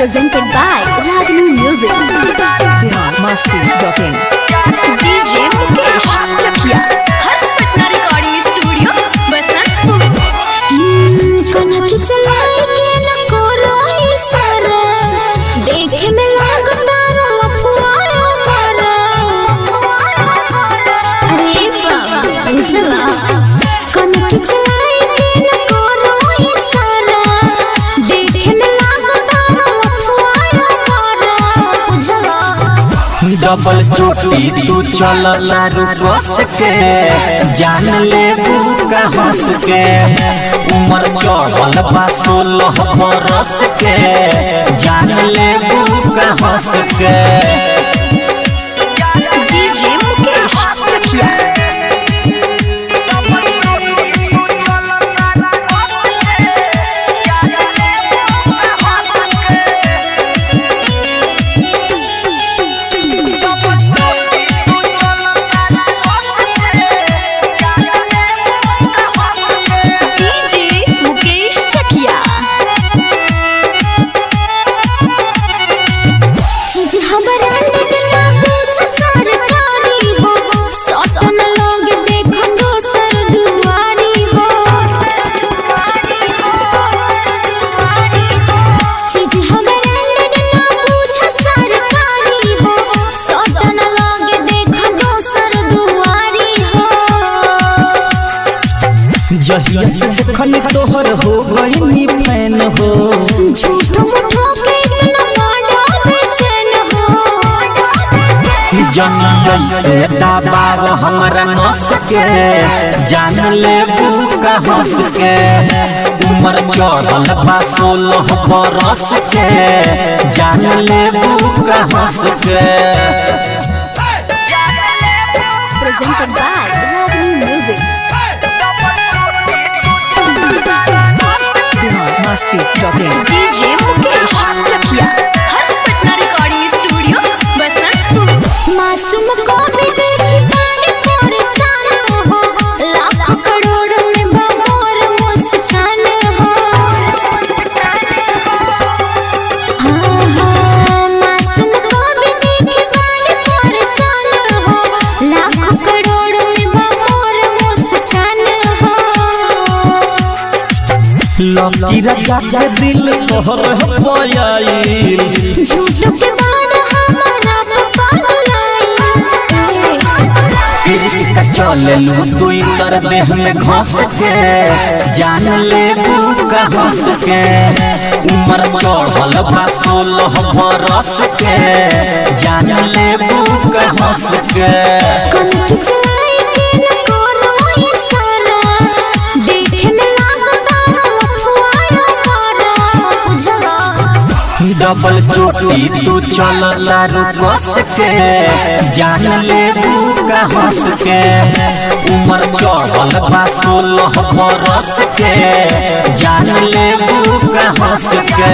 presented by Ragini Music. Masti.in DJ Mukesh Chakia. Hars Patna Recording Studio, Basantpur. कनक चलाई के न कोरो इशारा, देखे में लगता लफुआयो मारा। अरे बाबा बुझला, कनक चलाई के न कोरो इशारा, देखे में लगता लफुआयो मारा। बुझला डबल चोटी तू चलला रुकस के जान ले का हंस के उमर चढ़ल बा 16 बरस के जान ले का हंस के DJ Mukesh Chakia. DJ Mukesh Chakia. चीज हमरा ना पूछो सरकारी हो, सटन लोग देखो दोसर दुआरी हो। चीज हमरा ना पूछो सरकारी हो, सटन लोग देखो दोसर दुआरी हो। जहिया से देखनी तोहर हो गईनी फैन हो झूठो मूठो के इतना बड़ा बेचैन हो। जनिया से दबाव हमरा नस के जान ले का हंस के उमर चढ़ल बा 16 बरस के जान ले का हंस के Presented by Ragini Music. Masti.in DJ Mukesh Chakia. Hars Patna Recording Studio, Basantpur. मासूम को भी देखी बड़े परेशान हो, लाखों करोड़ों में बमोर मुस्कान हो। हाँ हाँ, मासूम को भी देखी बड़े परेशान हो, लाखों करोड़ों में बमोर मुस्कान हो। लकी राजा के दिल तोहर पयाइल झूठ के बाद हमारा पागलाई। का चले लू दुई तर देह में घस के जान ले का हंस के उमर चढ़ल बा 16 बरस के जान ले का हंस के कनक चलाई के न कोरो इशारा, देखे में लगता लफुआयो मारा। बुझला डबल चोटी तू चलला रुकस के जान ले का हंस के उमर चढ़ल बा 16 बरस के जान ले का हंस के।